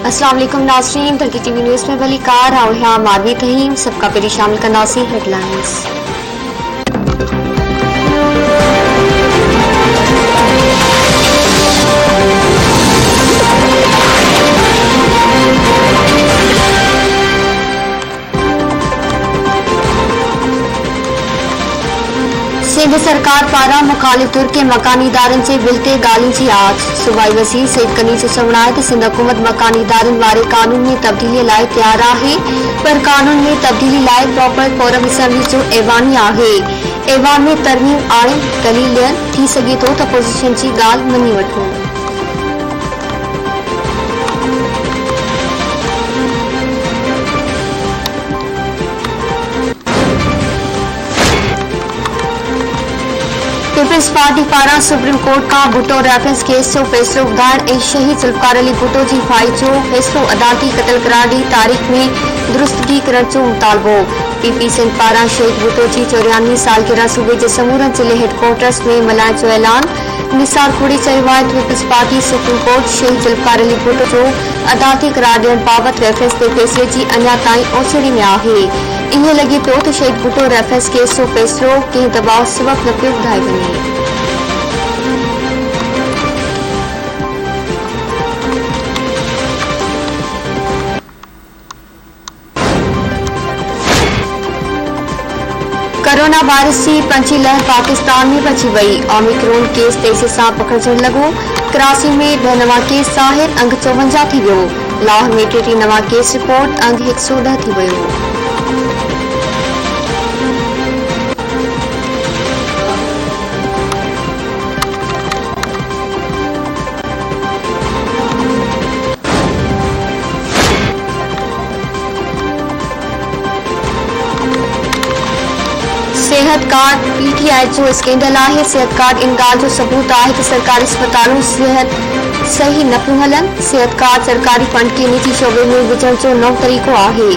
अस्सलाम वालेकुम नाज़रीन, तरकी टीवी न्यूज़ में वली कार और मारवी तहीम सबका पेरी शामिल कंदासी हेडलाइंस। सिंध सरकार पारा मुखालिफ तुर के मकानी इदारन से बिलते गालिन की आज। सूबाई वज़ीर सईद कनीज़ समणाए तो सिंध हुकूमत मकानी इदारन वारे कानून में तब्दीली लाए तैयार है, पर कानून में तब्दीली लाए प्रॉपर फोरम असेंबली जो ऐवानी है। ऐवान में तरमीम आणे दलील ॾियण थी सके तो अपोजिशन की गाल मनी वठो। पीपल्स पार्टी पारा सुप्रीम कोर्ट का भुट्टो रेफरेंस केस जो फैसलो ॿुधाइण ऐं शहीद ज़ुल्फ़िकार अली भुट्टो की फाई जो फैसलो अदालती क़त्ल करार ॾी तारीख़ में दुरुस्तगी करण जो मुतालबो। पीपी सिंध पारा शहीद भुट्टो की 94वीं सालगिरह सूबे के समूरन जिले हेडक्वार्टर्स में मल्हाइण जो ऐलान। निसार खुड़ी चयो आहे त पीपल्स पार्टी सुप्रीम कोर्ट शहीद ज़ुल्फ़िकार अली भुट्टो जो अदालती करार ॾियण बाबति रेफरेंस ते फैसले की अञा ताईं ओछड़ी में आहे। इएं लॻे पियो त शहीद भुट्टो रेफरेंस केस जो फैसलो कंहिं दबाव सबब न पियो ॿुधाए वञे। कोरोना वायरस की पंजी लहर पाकिस्तान में पहुंची वही। ओमिक्रॉन केस तेजी से पकड़जण लगो। कराची में 10 नवा केस ज़ाहिर, अंग 54 थी वियो। लाहौर में 33 नवा केस रिपोर्ट, अंग 110 थी वियो। सेहत कार्ड पीटीआई जो स्कैंडल है। सेहत कार्ड इन गाल जो सबूत है कि सरकारी अस्पतालों सेहत सही न पियूं हलन। सेहत कार्ड सरकारी फंड के निजी शोबे में विझण जो नओं तरीक़ो है।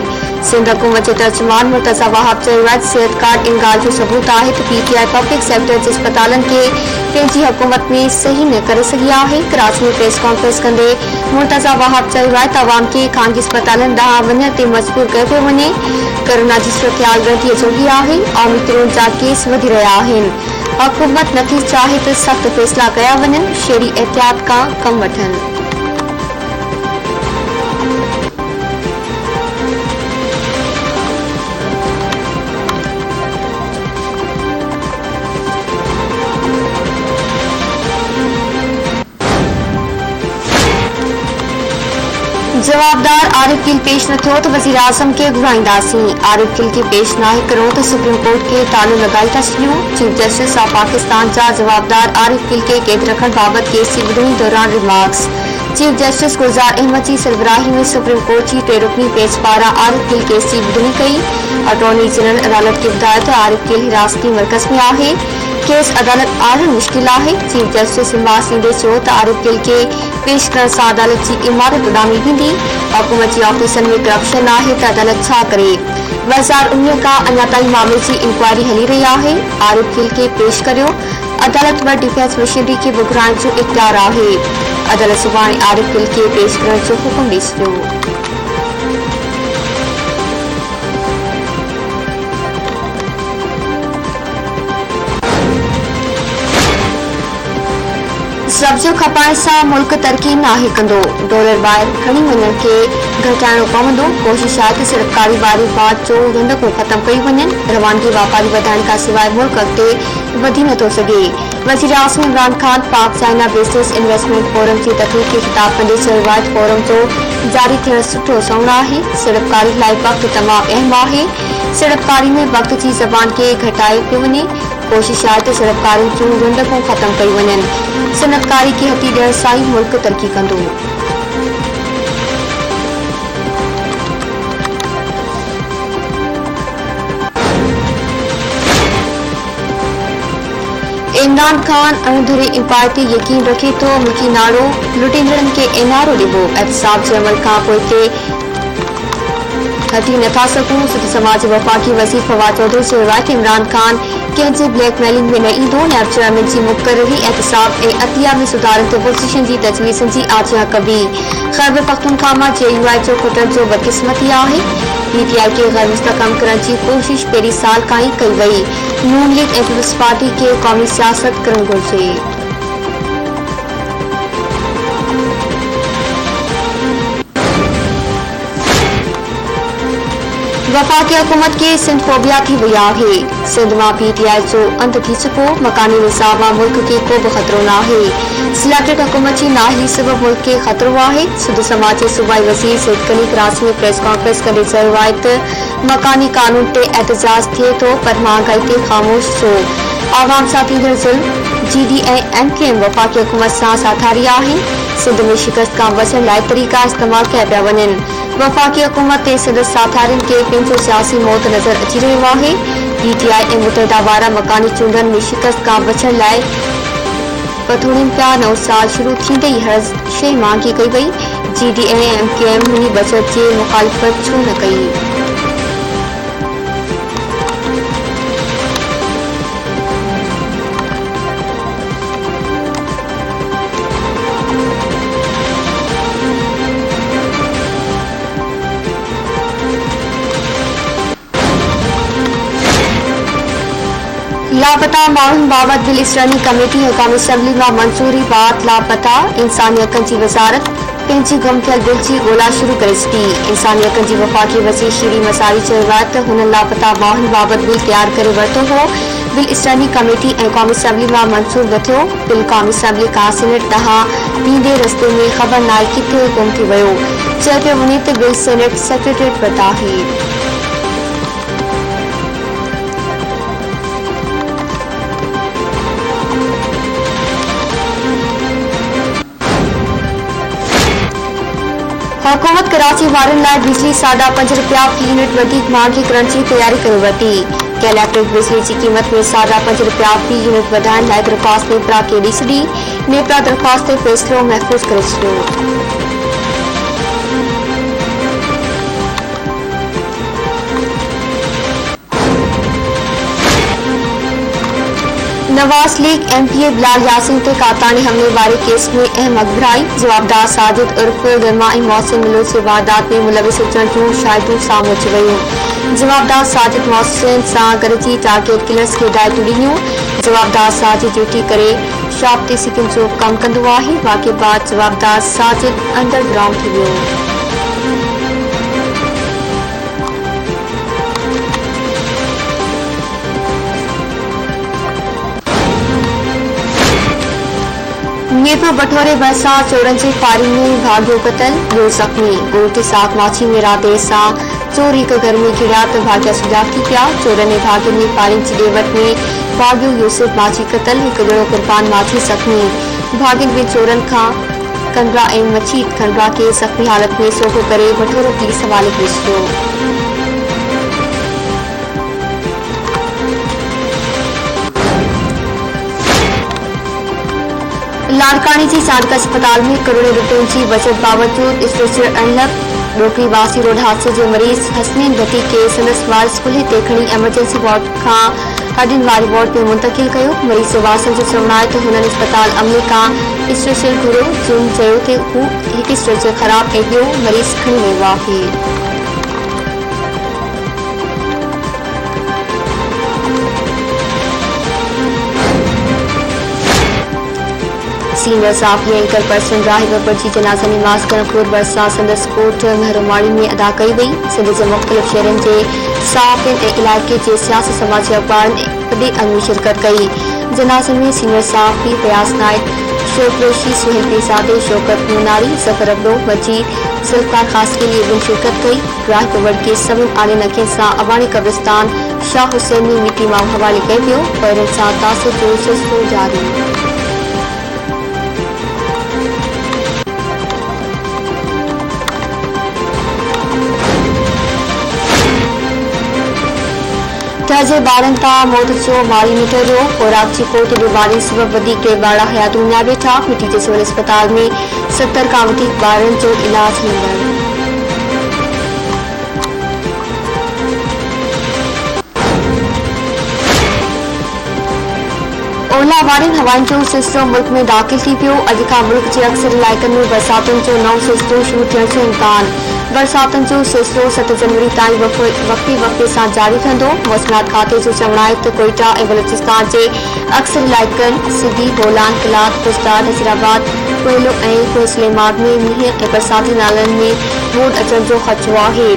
सिंध हुकूमत के तर्जुमान मुर्तज़ा वहाब चयो आहे सेहत कार्ड इन गाल जो सबूत है तो पीटीआई पब्लिक सेक्टर के अस्पतालन के पंहिंजी हुकूमत में सही न करे सघी है। कराची में प्रेस कॉन्फ्रेंस कंदे मुर्तज़ा वहाब चयो आहे त अवाम के खानगी अस्पतालन ॾांहुं वञण ते मजबूर कयो पियो वञे। कोरोना की सुरक्षा ॻणितीअ जोगी है। ओमिक्रॉन जा केस वधी रहा आहिनि। हुकूमत नथी चाहे तो सख्त फैसला कया वञनि, शेरी एहतियात का कम वठनि। जवाबदार आरिफ गिल पेश न थियो तो वज़ीर आज़म के घुराईंदासीं। आरिफ गिल के पेश नाहे करो तो सुप्रीम कोर्ट के तालो लगाई था छॾियो। चीफ जस्टिस ऑफ पाकिस्तान जा जवाबदार आरिफ गिल के कैद रखण बाबत केस की ॿुधणी दौरान रिमार्क्स। चीफ जस्टिस गुलजार अहमद की सरबराही में सुप्रीम कोर्ट की 3 रुकनी बेंच पारा आरिफ गिल केस की ॿुधणी कई। अटॉर्नी जनरल अदालत के ॿुधायो त आरिफ गिल हिरासती मरकज़ में आहे। केस अदालत आणण मुश्किल है। चीफ जस्टिस इमास ईंदे चयो त आरिफ गिल के पेश करण से अदालत की इमारत उडामी वेंदी। हुकूमत की ऑफिसन में करप्शन है तो अदालत छा करे। 2019 का अञा ताईं मामले की इंक्वायरी हली रही है। आरिफ गिल के पेश करियो। अदालत वटि डिफेंस मशीनरी के घुराइण जो इख्तियार है। अदालत सुभाणे आरिफ गिल के पेश करण जो हुकुम ॾेई छॾियो। सब्जियों खपाइण सां मुल्क तरक्की नाहे कंदो। डॉलर ॿाहिरि खणी वञण खे घटाइणो पवंदो। कोशिश आहे त सरकारी वारी बाट जो रंडको ख़त्म कई वञनि। रवानगी वापारी वधाइण खां सवाइ मुल्क अॻिते वधी नथो सघे। वज़ीर आज़म इमरान खान पाक चाइना बिज़नेस इन्वेस्टमेंट फोरम की तक़रीर खे ख़िताब कंदे चयो आहे त फोरम जो जारी थियण सुठो सौण आहे। सीड़पकारी लाइ वक़्तु तमामु अहम आहे। सीड़पकारी में वक़्त की ज़बान के घटायो पियो वञे। कोशिश है तो सीड़पकारी जूं रंडकूं ख़त्म कई वञनि। सनअतकारी खे हथी ॾियण सां ई मुल्क तरक्की कंदो। इमरान खान अणधुरे एम्पायर ते यकीन रखे तो मुल्की नाड़ो लुटेंदड़नि के एनआरओ ॾिबो। एहतसाब जे अमल खां पोइ ते हथी नथा सघूं। सिंध समाज वफ़ाक़ी वज़ीर फवाद चौधरी चयो आहे त इमरान खान कंहिंजे ब्लैकमेलिंग में न ईंदो। नैब चेयरमैन जी मुक़ररी एहतसाब ऐं अतिया में सुधारनि ते पुरसिशन जी तजवीज़नि जी आजिया कबी। खैबर पख्तूनख्वा मां JUI जो खुटण जो बदकिस्मती आहे। PTI खे गैर मुस्तहकम करण जी कोशिश पहिरीं साल खां ई कई वई। नून लीग ऐं पीपल्स पार्टी खे क़ौमी सियासत करणु घुरिजे। वफाकी हुकूमत के सिंध फोबिया थी वही आहे। सिंध में PTI जो अंत थी चुको। मकानी निसाब में मुल्क के को भी खतरो न है। सिलेक्टेड हुकूमत की नाअहली सबब मुल्क के खतरो है। सिंध समाज के सूबाई वज़ीर सईद कली कराची में प्रेस कॉन्फ्रेंस करे चयो आहे त मकानी कानून ते एहतजाज थिए थो पर महंगाई ते खामोश छो। आवाम सां थींदड़ ज़ुल्म GD ऐं MKM वफाकी हुकूमत सां साथारी आहिनि। सिंध में शिकस्त खां बचण लाइ तरीक़ा इस्तेमाल कया पिया वञनि। वफाकी हुकूमत ते सिंध साथारियुनि खे पंहिंजो सियासी मौत नज़र अची रहियो आहे। PTI ऐं मुतहदा वारा मकानी चूंडनि में शिकस्त खां बचण लाइ पथोड़ीनि पिया। नओं साल शुरू थींदे ई हर शइ महांगी कई वई। GD ऐं MKM हुन बचत जे मुखालिफ़त छो न कई। लापता माण्हुनि बाबति बिल स्टडी कमेटी क़ौमी असम्बली में मंजूरी बाद लापता इंसानी हक़नि जी वज़ारत पंहिंजी गुम थियल बिल जी ॻोल्हा शुरू करे छॾी। इंसानी हक़नि जी वफ़ाक़ी वज़ीर शीरी मसारी चयो आहे त हुननि लापता माण्हुनि बाबति बिल तयारु करे वरितो हो। बिल स्टडी कमेटी ऐं क़ौमी असम्बली में मंजूर न थियो। बिल क़ौमी असम्बली खां सीनेट ॾांहुं वेंदे रस्ते में ख़बर नाहे किथे गुम थी वियो। चए पियो वञे त बिल सीनेट सेक्रेटरीट वटि आहे। हुकूमत कराची वारनि लाइ बिजली ₹5.5 फी यूनिट वधीक महांगी करण जी तयारी करे वरिती। इलेक्ट्रिक बिजली की कीमत में ₹5.5 फी यूनिट वधाइण लाइ दरख़्वास्त नेपरा खे ॾेई छॾी। नेपरा दरख़्वास्त ते फ़ैसिलो महफ़ूज़ करे छॾियो। नवाज लीग MPA बिलाल यासीन ते कातानी हमले वारे केस में अहम अॻिराई। जवाबदार साजिद उर्फ गरमाई मोहसिन मिलो जे वारदात में मुलविस हुजण जूं शाहिदूं साम्हूं अची वयूं। जवाबदार साजिद मोहसिन सां गॾिजी टारगेट किलर्स खे हिदायतूं ॾिनियूं। जवाबदार साजिद ड्यूटी करे शॉप ते सिकिन जो कमु कंदो आहे। वाक़े बाद जवाबदार साजिद अंडरग्राउंड थी वियो। मीरपुर बटोरे भरिसां चोरनि जी फायरिंग में भाॻियो क़तल, ॿियो ज़ख़्मी। ॻोठ साख माछी में रात देर सां चोर हिक घर में घिरिया त भाॻिया सुजाॻ थी पिया। चोरनि ऐं भाॻियुनि में फायरिंग जी ॾेवट में भाॻियो यूसुफ माछी क़तल, हिक ॼणो कुर्बान माछी ज़ख़्मी। भाॻियुनि में चोरनि खां खंडवा ऐं मचीद खंडवा खे ज़ख़्मी हालत में सोको करे बटोरो पुलिस हवाले करे छॾियो। लाड़कानी जी सादक अस्पताल में करोड़ों रुपयों की बचत बावजूद स्ट्रेचर अनलक। डोकरी वासी रोड हादसे जो मरीज हसनैन भट्टी के संदसि वारिस कुल्हे ते खणी एमरजेंसी वार्ड खां हॾियुनि वारी वार्ड में मुंतक़िल कयो। मरीज जे वारसनि जो चवणु आहे त हुननि अस्पताल अमले खां स्ट्रेचर घुरियो। जुर्म चयो त हू हिकु स्ट्रेचर ख़राब ऐं ॿियो मरीज खणी वियो आहे। सीनियर साफ़ी एंकर पर्सन राहिब बब्बर जी जनाज़ा नमाज़ करणखोर भरिसां संदसि कोट महरमाणी में अदा कई वई। सिंध जे मुख़्तलिफ़ शहरनि जे साफ़ियुनि ऐं इलाइक़े जे सियासी समाजी अख़बारनि वॾे अंग में शिरकत कई। जनाज़े में सीनियर साफ़ी फयाज़ नाइक, शोक रोशी, सुहेल पीरज़ादे, शौकत मुनारी, ज़फ़र अबड़ो, मजीद ज़ुल्फ़कार ख़ास के लिए शिरकत कई। राहिब बब्बर के सभिनी आलिन अखियुनि सां अवाणी कब्रिस्तान शाह हुसैन में मिटी मां हवाले कयो वियो। पहिरियों सां तासुर जो सिलसिलो जारी। जे ॿारनि तां मौत जो माली निटरियो। कोराची कोर्ट बीमारी सबब वधीक ॿार हयातूं विञाए वेठा। मिटी जे सिविल अस्पताल में 70 खां वधीक ॿारनि जो इलाज हलंदड़। ओला वारनि हवाउनि जो सिलसिलो मुल्क में दाख़िल थी पियो। अॼु खां मुल्क जे अक्सर इलाइक़नि में बरसातुनि जो नओं सिलसिलो शुरू थियण जो इम्कान। बरसातुनि जो सिलसिलो 7 जनवरी ताईं वक़्फ़े सां जारी रहंदो। मौसमियात खाते जो चवणु आहे त कोयटा ऐं बलूचिस्तान जे अक्सर इलाइक़नि सिधी, बोलान, कलात, कुश्तार, नसीराबाद, कोयलो ऐं कोसलेमाग में मींहं ऐं बरसाती नालनि में ॿोॾि अचण जो ख़दशो आहे।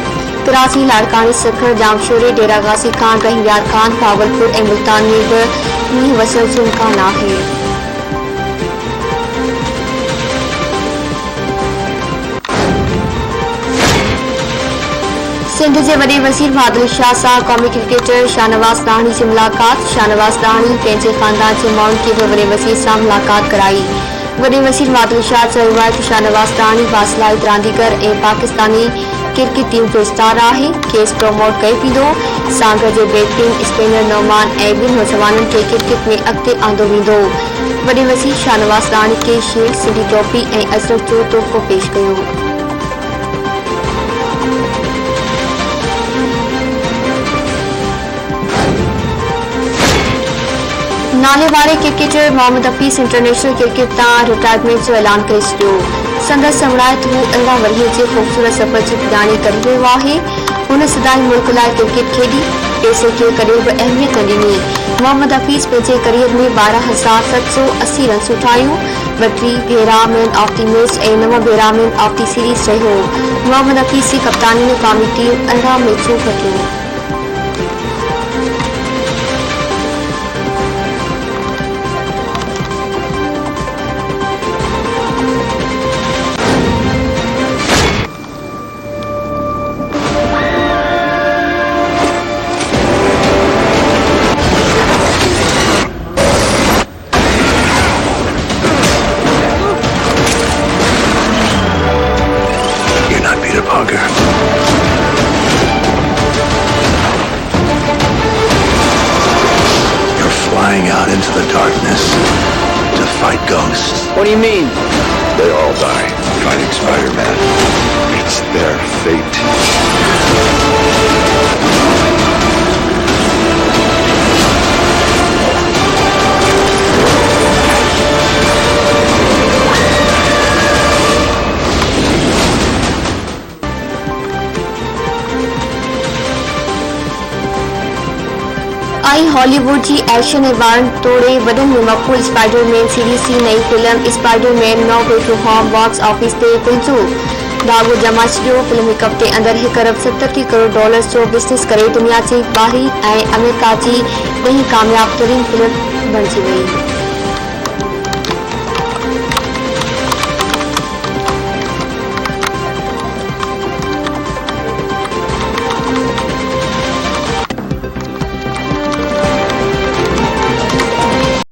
कराची, लाड़कानी, सखर, जामशोरे, डेरा गाज़ी खान, रहीमयार खान, भावलपुर ऐं मुल्तान में बि मींहुं वसण जो इम्कान आहे। सिंध जे वॾे वज़ीर बहादुर शाह सां क़ौमी क्रिकेटर शाहनवाज़ लाहिड़ी जी मुलाक़ात। शाहनवाज़ लाहिड़ी पंहिंजे ख़ानदान जे माण्हुनि खे बि वॾे वज़ीर सां मुलाक़ात कराई। वॾे वज़ीर बहादुर शाह चयो आहे त शाहनवाज़ लाहिड़ी बासलाहित रांदीगर ऐं पाकिस्तानी क्रिकेट टीम जो स्टार आहे। खेसि प्रोमोट कयो वेंदो। सांग जे बैटिंग स्पिनर नौमान ऐं ॿिनि नौजवाननि खे क्रिकेट में अॻिते आंदो वेंदो। वॾे वज़ीर शाहनवाज़ लाहिड़ी खे शील्ड, सिंधी टोपी ऐं अजरक जो तोहफ़ो पेश कयो। नाले वारे cricketer Mohammad Hafeez international cricket तां रिटायरमेंट जो ऐलान करे छॾियो। संदसि चवणु आहे त हू 11 वरीअ जे ख़ूबसूरत सफ़र जी पुॼाणी करे रहियो आहे। हुन सदाईं मुल्क लाइ क्रिकेट खेॾी, पैसे खे कॾहिं बि अहमियत न ॾिनी। मोहम्मद हफीज़ पंहिंजे करियर में 12,780 रन्सूं ठाहियूं। 32 भेरा मैन ऑफ द मैच ऐं 9 भेरा मैन ऑफ द सीरीज़ रहियो। मोहम्मद हफीज़ जी कप्तानी में क़ौमी team 18 मैचूं खटियूं। You're flying out into the darkness to fight ghosts. What do you mean? They all die fighting Spider-Man. It's their fate. आई Hollywood जी action ऐं वारनि तोड़े वॾनि में मक़बूल स्पाइडरमैन सीरीज़ जी नई film Spiderman no way to home box office ते पंहिंजो दाग़ो जमा छॾियो। फिल्म हिकु हफ़्ते अंदरि $1 अरब 70 करोड़ जो बिज़नेस करे दुनिया जी ॿाहिरीं ऐं अमेरिका जी ॾहीं कामयाब तरीन फिल्म बणिजी वई।